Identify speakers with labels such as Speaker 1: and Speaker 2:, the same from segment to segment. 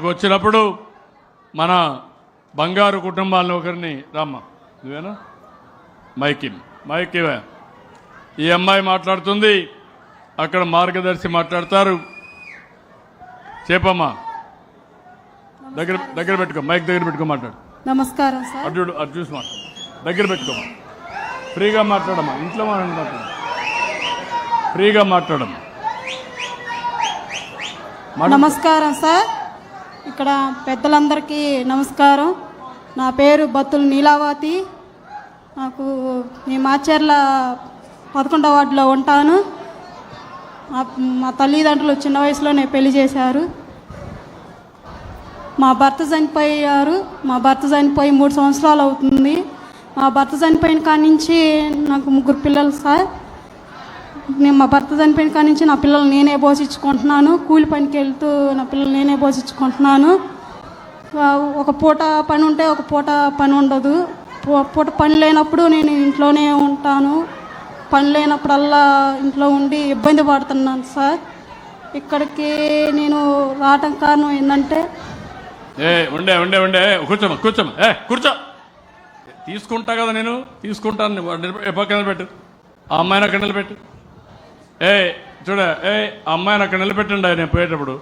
Speaker 1: వచ్చినప్పుడు మన బంగారు కుటుంబాలను ఒకరిని రామ్మ నువ్వేనా మైక్ ఇవే ఈ అమ్మాయి మాట్లాడుతుంది, అక్కడ మార్గదర్శి మాట్లాడతారు. చెప్పమ్మా, దగ్గర పెట్టుకో, మైక్ దగ్గర పెట్టుకో మాట్లాడు.
Speaker 2: నమస్కారం సార్.
Speaker 1: అటు చూసి మాట్లాడు, దగ్గర పెట్టుకోమా, ఫ్రీగా మాట్లాడమ్మా, ఇంట్లో మాట్లాడు, ఫ్రీగా మాట్లాడమ్మా.
Speaker 2: నమస్కారం సార్. ఇక్కడ పెద్దలందరికీ నమస్కారం. నా పేరు బత్తుల నీలావతి. నాకు ఈ మాచర్ల 11వ వార్డులో ఉంటాను. మా తల్లిదండ్రులు చిన్న వయసులోనే పెళ్లి చేశారు. మా భర్త చనిపోయి 3 సంవత్సరాలు అవుతుంది. మా భర్త చనిపోయిన కాడి నుంచి నాకు 3 పిల్లలు సార్. మా భర్త చనిపోయిన కాడి నుంచి నా పిల్లలు నేనే పోషించుకుంటున్నాను. కూలి పనికి వెళ్తూ నా పిల్లలు నేనే పోషించుకుంటున్నాను. ఒక పూట పని ఉంటే ఒక పూట పని ఉండదు. పూట పని లేనప్పుడు నేను ఇంట్లోనే ఉంటాను. పని లేనప్పుడల్లా ఇంట్లో ఉండి ఇబ్బంది పడుతున్నాను సార్. ఇక్కడికి నేను రావటం కారణం ఏంటంటే
Speaker 1: కూర్చో తీసుకుంటా కదా, నేను తీసుకుంటాను. పక్కన పెట్టు, ఆ అమ్మాయిని అక్కడ నిలబెట్టు. చూడ అమ్మాయిని అక్కడ నిలబెట్టండి. నేను పోయేటప్పుడు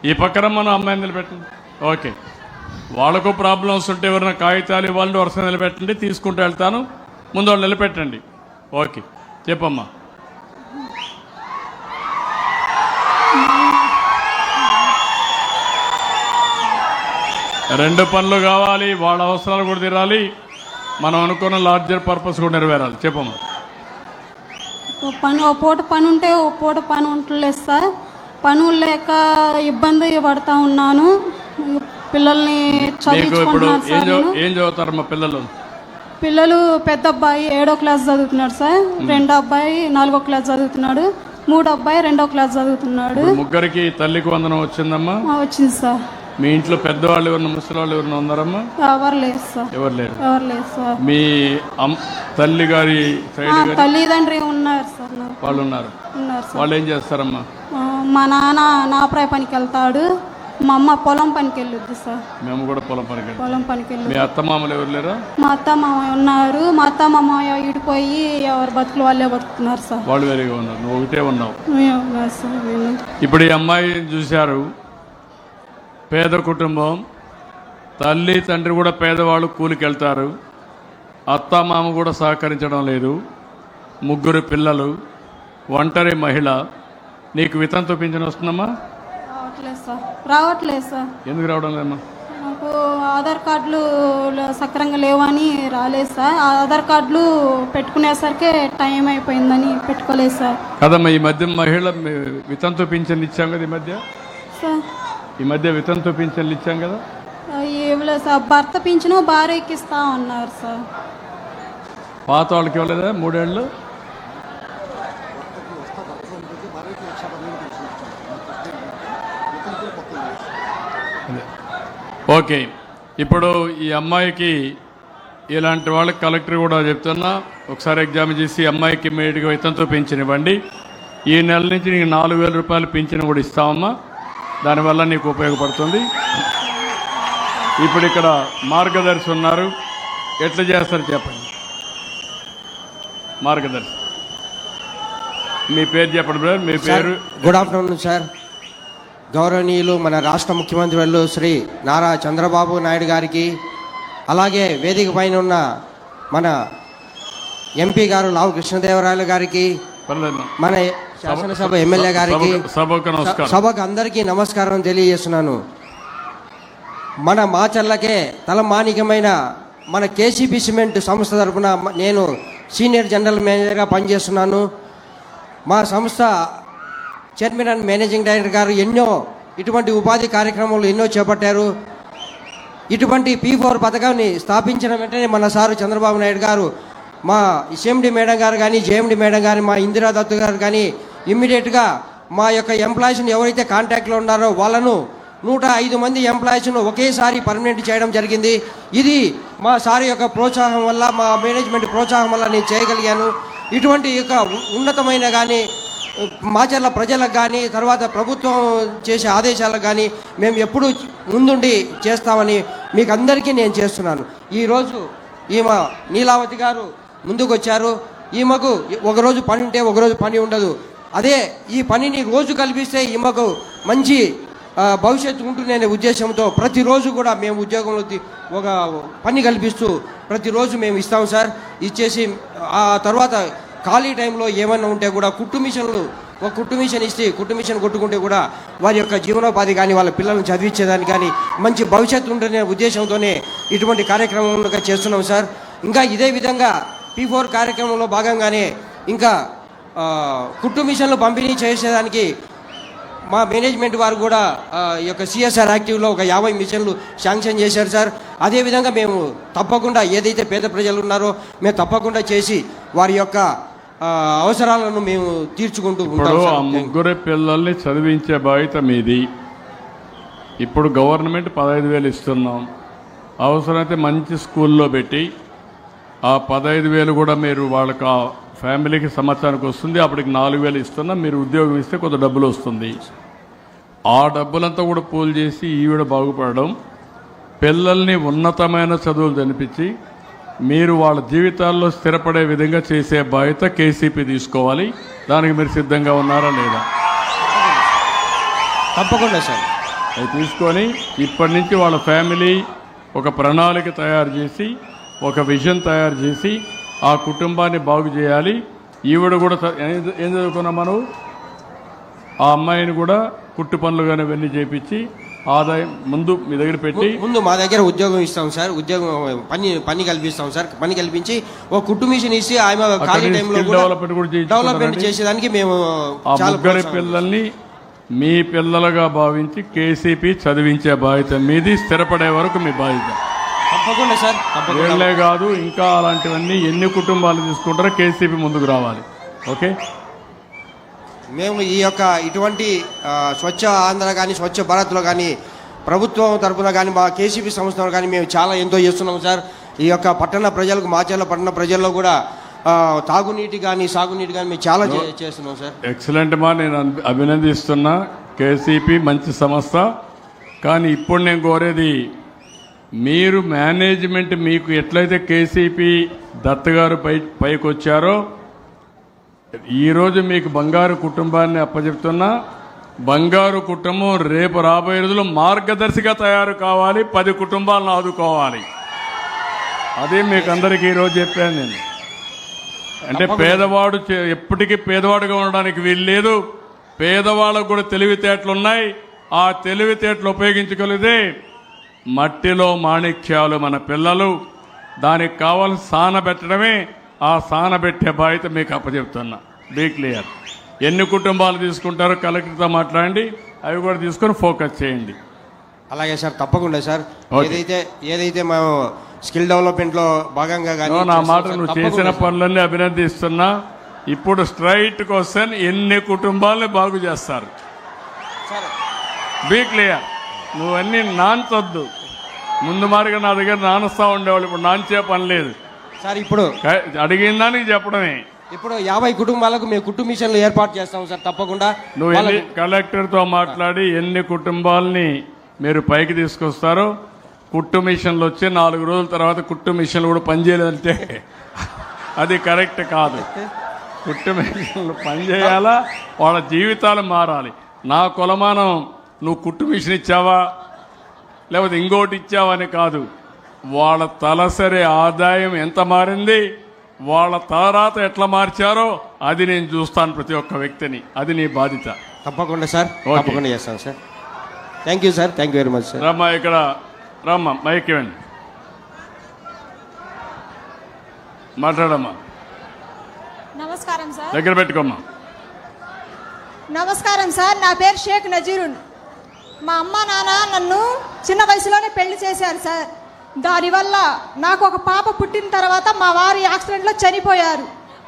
Speaker 1: ఈ పక్కన మన అమ్మాయిని నిలబెట్టండి. ఓకే, వాళ్ళకు ప్రాబ్లమ్స్ ఉంటే ఎవరైనా కాగితాలు ఇవ్వాలంటే వరుస నిలబెట్టండి, తీసుకుంటూ వెళ్తాను. ముందు వాళ్ళు నిలబెట్టండి. ఓకే, చెప్పమ్మా. రెండు పనులు కావాలి, వాళ్ళ అవసరాలు కూడా తీరాలి, మనం అనుకున్న లార్జర్ పర్పస్ కూడా నెరవేరాలి. చెప్పమ్మా.
Speaker 2: ఓ పూట పని ఉంటే ఓ పూట పని ఉండలేదు సార్. పనులు లేక ఇబ్బంది పడతా ఉన్నాను. పిల్లల్ని చదివించుకుంటున్నాను సార్.
Speaker 1: ఏం చదువుతారమ్మా పిల్లలు?
Speaker 2: పిల్లలు పెద్ద అబ్బాయి 7వ క్లాస్ చదువుతున్నాడు సార్. 2వ అబ్బాయి 4వ క్లాస్ చదువుతున్నాడు. 3వ అబ్బాయి 2వ క్లాస్ చదువుతున్నాడు.
Speaker 1: ముగ్గురికి తల్లికి వందనం వచ్చిందమ్మా?
Speaker 2: వచ్చింది సార్.
Speaker 1: మీ ఇంట్లో పెద్దవాళ్ళు ఎవరన్నా, ముసలి వాళ్ళు ఎవరన్నా ఉన్నారమ్మా?
Speaker 2: ఎవరు లేరు సార్.
Speaker 1: ఎవరు లేరు
Speaker 2: సార్.
Speaker 1: మీ తల్లి గారి
Speaker 2: తల్లిదండ్రి ఉన్నారు సార్.
Speaker 1: వాళ్ళు ఉన్నారు. వాళ్ళు ఏం చేస్తారమ్మా?
Speaker 2: మా నాన్న నాపరాయి పనికి వెళ్తాడు. మా అమ్మ పొలం పనికి వెళ్ళొద్దు సార్.
Speaker 1: మేము కూడా పొలం పనికి వెళ్ళి. మీ అత్త మామలు ఎవరు లేరా?
Speaker 2: మా అత్త మామ ఉన్నారు. మా అత్త మామ ఇడిపోయి ఎవరు బతుకులు వాళ్ళే బతుకుతున్నారు సార్.
Speaker 1: వాళ్ళు వేరేగా ఉన్నారు, నువ్వు ఒకటే ఉన్నావు. ఇప్పుడు ఈ అమ్మాయి చూశారు, పేద కుటుంబం, తల్లి తండ్రి కూడా పేదవాళ్ళు, కూలికి వెళ్తారు. అత్త మామ కూడా సహకరించడం లేదు. 3 పిల్లలు, ఒంటరి మహిళ. నీకు వితంతు పింఛన్ వస్తుందమ్మా?
Speaker 2: రావట్లేదు సార్.
Speaker 1: ఎందుకు రావడం లేదమ్మా?
Speaker 2: నాకు ఆధార్ కార్డులు సక్రంగా లేవని రాలేదు సార్. ఆధార్ కార్డులు పెట్టుకునేసరికి టైం అయిపోయిందని పెట్టుకోలేదు సార్.
Speaker 1: కదమ్మా, ఈ మధ్య మహిళ వితంతు పింఛన్లు ఇచ్చాం కదా. ఈ మధ్య వితంతు పింఛన్లు ఇచ్చాం కదా.
Speaker 2: ఇవ్వలేదు సార్. భర్త పింఛను భార్యకి ఇస్తా ఉన్నారు సార్.
Speaker 1: పాత వాళ్ళకి ఇవ్వలేదా 3 ఏళ్ళు? ఓకే, ఇప్పుడు ఈ అమ్మాయికి ఇలాంటి వాళ్ళకి కలెక్టర్ కూడా చెప్తున్నా, ఒకసారి ఎగ్జామ్ చేసి అమ్మాయికి ఇమ్మీడియట్గా వితంతు పింఛన్ ఇవ్వండి. ఈ నెల నుంచి నీకు 4,000 రూపాయలు పింఛన్ కూడా ఇస్తామమ్మా. దానివల్ల నీకు ఉపయోగపడుతుంది. ఇప్పుడు ఇక్కడ మార్గదర్శి ఉన్నారు, ఎట్లా చేస్తారు చెప్పండి. మార్గదర్శి, మీ పేరు చెప్పండి బ్రదర్. మీ పేరు?
Speaker 3: Good afternoon sir. గౌరవనీయులు మన రాష్ట్ర ముఖ్యమంత్రి వాళ్ళు శ్రీ నారా చంద్రబాబు నాయుడు గారికి, అలాగే వేదిక పైన ఉన్న మన ఎంపీ గారు లావు కృష్ణదేవరాయలు గారికి, మన శాసనసభ ఎమ్మెల్యే గారికి, సభకు అందరికీ నమస్కారం తెలియజేస్తున్నాను. మన మాచర్లకే తలమానికమైన మన కేసీపీ సిమెంట్ సంస్థ తరఫున నేను సీనియర్ జనరల్ మేనేజర్గా పనిచేస్తున్నాను. మా సంస్థ చైర్మన్ అండ్ మేనేజింగ్ డైరెక్టర్ గారు ఎన్నో ఇటువంటి ఉపాధి కార్యక్రమాలు ఎన్నో చేపట్టారు. ఇటువంటి P4 పథకాన్ని స్థాపించిన వెంటనే మన సారు చంద్రబాబు నాయుడు గారు, మా సిఎండి మేడం గారు కానీ, జేఎండి మేడం గారు, మా ఇందిరా దత్తు గారు కానీ ఇమ్మీడియట్గా మా యొక్క ఎంప్లాయీస్ని ఎవరైతే కాంటాక్ట్లో ఉన్నారో వాళ్ళను 105 మంది ఎంప్లాయీస్ను ఒకేసారి పర్మనెంట్ చేయడం జరిగింది. ఇది మా సార్ యొక్క ప్రోత్సాహం వల్ల, మా మేనేజ్మెంట్ ప్రోత్సాహం వల్ల నేను చేయగలిగాను. ఇటువంటి యొక్క ఉన్నతమైన కానీ మాచర్ల ప్రజలకు కానీ తర్వాత ప్రభుత్వం చేసే ఆదేశాలకు కానీ మేము ఎప్పుడూ ముందుండి చేస్తామని మీకు అందరికీ నేను చేస్తున్నాను. ఈరోజు ఈమె నీలావతి గారు ముందుకు వచ్చారు. ఈమెకు ఒకరోజు పని ఉంటే ఒకరోజు పని ఉండదు. అదే ఈ పనిని రోజు కల్పిస్తే ఈమెకు మంచి భవిష్యత్తు ఉంటుందనే ఉద్దేశంతో ప్రతిరోజు కూడా మేము ఉద్యోగంలో ఒక పని కల్పిస్తూ ప్రతిరోజు మేము ఇస్తాం సార్. ఇచ్చేసి ఆ తర్వాత ఖాళీ టైంలో ఏమైనా ఉంటే కూడా కుట్టు మిషన్ ఇస్తే కుట్టు మిషన్ కొట్టుకుంటే కూడా వారి యొక్క జీవనోపాధి కానీ వాళ్ళ పిల్లల్ని చదివించేదానికి కానీ మంచి భవిష్యత్తు ఉంటుందనే ఉద్దేశంతోనే ఇటువంటి కార్యక్రమంగా చేస్తున్నాం సార్. ఇంకా ఇదే విధంగా P4 కార్యక్రమంలో భాగంగానే ఇంకా కుట్టు మిషన్లు పంపిణీ చేసేదానికి మా మేనేజ్మెంట్ వారు కూడా ఈ యొక్క CSR యాక్టివ్లో ఒక 50 మిషన్లు శాంక్షన్ చేశారు సార్. అదేవిధంగా మేము తప్పకుండా ఏదైతే పేద ప్రజలు ఉన్నారో మేము తప్పకుండా చేసి వారి యొక్క అవసరాలను మేము తీర్చుకుంటూ ఉంటాం.
Speaker 1: ఆ ముగ్గురు పిల్లల్ని చదివించే బాధ్యత మీది. ఇప్పుడు గవర్నమెంట్ 15,000 ఇస్తున్నాం. అవసరమైతే మంచి స్కూల్లో పెట్టి ఆ 15,000 కూడా మీరు వాళ్ళకి ఫ్యామిలీకి సంవత్సరానికి వస్తుంది. అప్పటికి 4,000 ఇస్తున్నాం. మీరు ఉద్యోగం ఇస్తే కొంత డబ్బులు వస్తుంది. ఆ డబ్బులంతా కూడా పూల్ చేసి ఈవిడ బాగుపడడం, పిల్లల్ని ఉన్నతమైన చదువులు చదివించి మీరు వాళ్ళ జీవితాల్లో స్థిరపడే విధంగా చేసే బాధ్యత KCP తీసుకోవాలి. దానికి మీరు సిద్ధంగా ఉన్నారా లేదా?
Speaker 3: తప్పకుండా సార్.
Speaker 1: అది తీసుకొని ఇప్పటి నుంచి వాళ్ళ ఫ్యామిలీ ఒక ప్రణాళిక తయారు చేసి ఒక విజన్ తయారు చేసి ఆ కుటుంబాన్ని బాగు చేయాలి. ఈవిడ కూడా ఏం చదువుకున్నాం మనం? ఆ అమ్మాయిని కూడా కుట్టు పనులు కానీ ఇవన్నీ చేపించి ఆదాయం ముందు మీ దగ్గర పెట్టి
Speaker 3: ముందు మా దగ్గర ఉద్యోగం ఇస్తాం సార్. ఉద్యోగం పని కల్పిస్తాం సార్. పని కల్పించి ఒక కుట్టు మిషన్ ఇచ్చి ఆమె ఖాళీ టైంలో డెవలప్మెంట్ చేసేదానికి మేము
Speaker 1: ఆ ముగ్గురి పిల్లల్ని మీ పిల్లలుగా భావించి KCP చదివించే బాధ్యత మీది. స్థిరపడే వరకు మీ బాధ్యత.
Speaker 3: తప్పకుండా సార్.
Speaker 1: వీళ్ళే కాదు ఇంకా అలాంటివన్నీ ఎన్ని కుటుంబాలు తీసుకుంటారో KCP ముందుకు రావాలి. ఓకే,
Speaker 3: మేము ఈ యొక్క ఇటువంటి స్వచ్ఛ ఆంధ్ర కానీ స్వచ్ఛ భారత్లో కానీ ప్రభుత్వం తరఫున కానీ మా KCP సంస్థలో కానీ మేము చాలా ఎంతో చేస్తున్నాం సార్. ఈ యొక్క పట్టణ ప్రజలకు మాచర్ల పట్టణ ప్రజల్లో కూడా తాగునీటి కానీ సాగునీటి కానీ మేము చాలా చేస్తున్నాం సార్.
Speaker 1: ఎక్సలెంట్ మా, నేను అభినందిస్తున్నా. KCP మంచి సంస్థ. కానీ ఇప్పుడు నేను కోరేది మీరు మేనేజ్మెంట్ మీకు ఎట్లయితే KCP దత్ గారు పైకి వచ్చారో ఈరోజు మీకు బంగారు కుటుంబాన్ని అప్పచెప్తున్నా. బంగారు కుటుంబం రేపు రాబోయే రోజుల్లో మార్గదర్శిగా తయారు కావాలి. 10 కుటుంబాలను ఆదుకోవాలి. అదే మీకు అందరికీ ఈరోజు చెప్పాను నేను. అంటే పేదవాడు ఎప్పటికీ పేదవాడుగా ఉండడానికి వీలు లేదు. పేదవాళ్ళకు కూడా తెలివితేటలు ఉన్నాయి. ఆ తెలివితేటలు ఉపయోగించగలిగితే మట్టిలో మాణిక్యాలు మన పిల్లలు. దానికి కావాల్సిన సానబెట్టడమే. ఆ సానబెట్టే బాధ్యత మీకు అప్పచెప్తున్నా. Be clear. ఎన్ని కుటుంబాలు తీసుకుంటారో కలెక్టర్తో మాట్లాడండి. అవి కూడా తీసుకొని ఫోకస్ చేయండి.
Speaker 3: అలాగే సార్, తప్పకుండా సార్. ఏదైతే మేము స్కిల్ డెవలప్మెంట్లో భాగంగా కానీ
Speaker 1: నా మాట నువ్వు చేసిన పనులన్నీ అభినందిస్తున్నా. ఇప్పుడు స్ట్రైట్ క్వశ్చన్, ఎన్ని కుటుంబాలని బాగు చేస్తారు? Be clear. నువ్వన్నీ నాన్చొద్దు. ముందు మారిగా నా దగ్గర నానుస్తా ఉండేవాళ్ళు. ఇప్పుడు నాన్చే పని లేదు
Speaker 3: సార్. ఇప్పుడు
Speaker 1: అడిగిన దానికి చెప్పడమే.
Speaker 3: ఇప్పుడు 50 కుటుంబాలకు మేము కుట్టు మిషన్లు ఏర్పాటు చేస్తాం సార్. తప్పకుండా
Speaker 1: నువ్వు కలెక్టర్తో మాట్లాడి ఎన్ని కుటుంబాలని మీరు పైకి తీసుకొస్తారో. కుట్టు మిషన్లు వచ్చి 4 రోజుల తర్వాత కుట్టు మిషన్లు కూడా పనిచేయలేదంటే అది కరెక్ట్ కాదు. కుట్టు మిషన్లు పనిచేయాలా, వాళ్ళ జీవితాలు మారాలి. నా కొలమానం నువ్వు కుట్టు మిషన్ ఇచ్చావా లేకపోతే ఇంకోటి ఇచ్చావా అని కాదు. వాళ్ళ తలసరి ఆదాయం ఎంత మారింది, వాళ్ళ తలరాత ఎట్లా మార్చారో అది నేను చూస్తాను ప్రతి ఒక్క వ్యక్తిని. అది నీ బాధ్యత.
Speaker 3: తప్పకుండా సార్. తప్పకుండా చేస్తాను sir. Thank you sir. Thank you very much sir.
Speaker 1: రమ్మా, ఇక్కడ రమ్మా, మైక్ ఇవ్వండి, మాట్లాడమ్మా.
Speaker 4: నమస్కారం సార్.
Speaker 1: దగ్గర పెట్టుకోమ్మా.
Speaker 4: నమస్కారం సార్. నా పేరు షేక్ నజీరున్. మా అమ్మ నాన్న నన్ను చిన్న వయసులోనే పెళ్లి చేశారు సార్. దానివల్ల నాకు ఒక పాప పుట్టిన తర్వాత మా వారు యాక్సిడెంట్లో చనిపోయారు.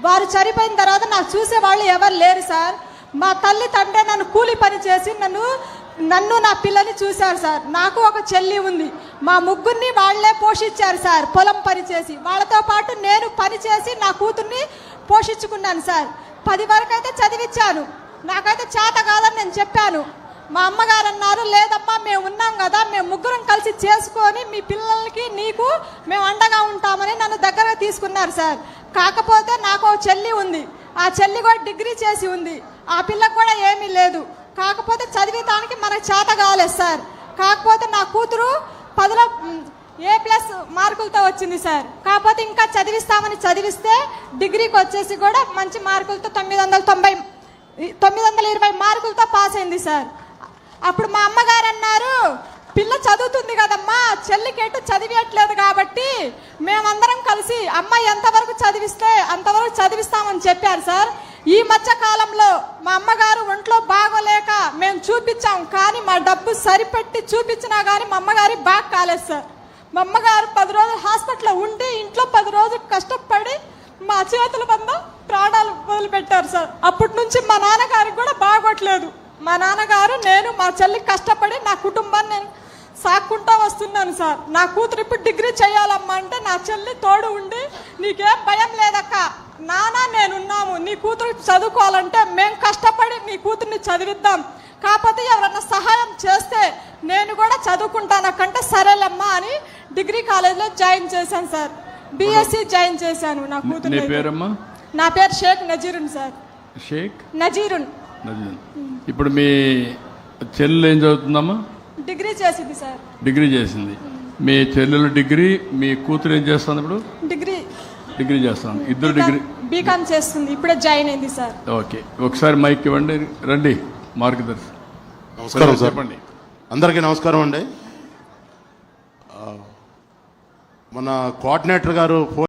Speaker 4: వారు చనిపోయిన తర్వాత నాకు చూసే వాళ్ళు ఎవరు లేరు సార్. మా తల్లి తండ్రి నన్ను కూలి పని చేసి నన్ను నా పిల్లని చూశారు సార్. నాకు ఒక చెల్లి ఉంది. మా ముగ్గురిని వాళ్లే పోషించారు సార్. పొలం పని చేసి వాళ్ళతో పాటు నేను పని చేసి నా కూతుర్ని పోషించుకున్నాను సార్. 10 వరకు అయితే చదివించాను. నాకైతే చేత కాదని నేను చెప్పాను. మా అమ్మగారు అన్నారు, లేదమ్మా మేము ఉన్నాం కదా, మేము ముగ్గురం కలిసి చేసుకొని మీ పిల్లలకి నీకు మేము అండగా ఉంటామని నన్ను దగ్గరగా తీసుకున్నారు సార్. కాకపోతే నాకు ఒక చెల్లి ఉంది, ఆ చెల్లి కూడా డిగ్రీ చేసి ఉంది, ఆ పిల్లకు కూడా ఏమీ లేదు. కాకపోతే చదివేదానికి మనకు చేత కాలేదు సార్. కాకపోతే నా కూతురు 10లో A+ మార్కులతో వచ్చింది సార్. కాకపోతే ఇంకా చదివిస్తామని చదివిస్తే డిగ్రీకి వచ్చేసి కూడా మంచి మార్కులతో 920 మార్కులతో పాస్ అయింది సార్. అప్పుడు మా అమ్మగారు అన్నారు, పిల్ల చదువుతుంది కదమ్మా, చెల్లికి ఎటు చదివేయట్లేదు కాబట్టి మేమందరం కలిసి అమ్మాయి ఎంతవరకు చదివిస్తే అంతవరకు చదివిస్తామని చెప్పారు సార్. ఈ మధ్య కాలంలో మా అమ్మగారు ఒంట్లో బాగోలేక మేము చూపించాం, కానీ మా డబ్బు సరిపెట్టి చూపించినా కానీ మా అమ్మగారి బాగా కాలేదు సార్. మా అమ్మగారు 10 రోజులు హాస్పిటల్లో ఉండి ఇంట్లో 10 రోజులు కష్టపడి మా చేతుల బంద ప్రాణాలు వదిలిపెట్టారు సార్. అప్పటి నుంచి మా నాన్నగారికి కూడా బాగోట్లేదు. మా నాన్నగారు నేను మా చెల్లి కష్టపడి నా కుటుంబాన్ని నేను సాక్కుంటా వస్తున్నాను సార్. నా కూతురు ఇప్పుడు డిగ్రీ చేయాలమ్మా అంటే నా చెల్లి తోడు ఉండి, నీకేం భయం లేదక్క, నాన్న నేనున్నాము, నీ కూతురు చదువుకోవాలంటే మేము కష్టపడి నీ కూతుర్ని చదివిద్దాం, కాకపోతే ఎవరన్నా సహాయం చేస్తే నేను కూడా చదువుకుంటానక్కంటే సరేలమ్మా అని డిగ్రీ కాలేజీలో జాయిన్ చేశాను సార్. BSc జాయిన్ చేశాను నా కూతురు.
Speaker 1: నీ పేరమ్మా?
Speaker 4: నా పేరు షేక్ నజీరున్ సార్.
Speaker 1: షేక్
Speaker 4: నజీరున్.
Speaker 1: ఇప్పుడు మీ చెల్లెలు ఏం చదువుతుందమ్మా?
Speaker 4: డిగ్రీ చేసింది సార్.
Speaker 1: డిగ్రీ చేసింది. మీ చెల్లెలు డిగ్రీ, మీ కూతురు ఏం చేస్తుంది ఇప్పుడు? డిగ్రీ చేస్తాను. ఇద్దరు డిగ్రీ
Speaker 4: బీకామ్ చేస్తుంది, ఇప్పుడే జాయిన్ అయింది సార్.
Speaker 1: ఓకే, ఒకసారి మైక్ ఇవ్వండి. రండి మార్గదర్శి.
Speaker 5: నమస్కారం సార్.
Speaker 1: చెప్పండి.
Speaker 5: అందరికీ నమస్కారం అండి. మన కోఆర్డినేటర్ గారు ఫోన్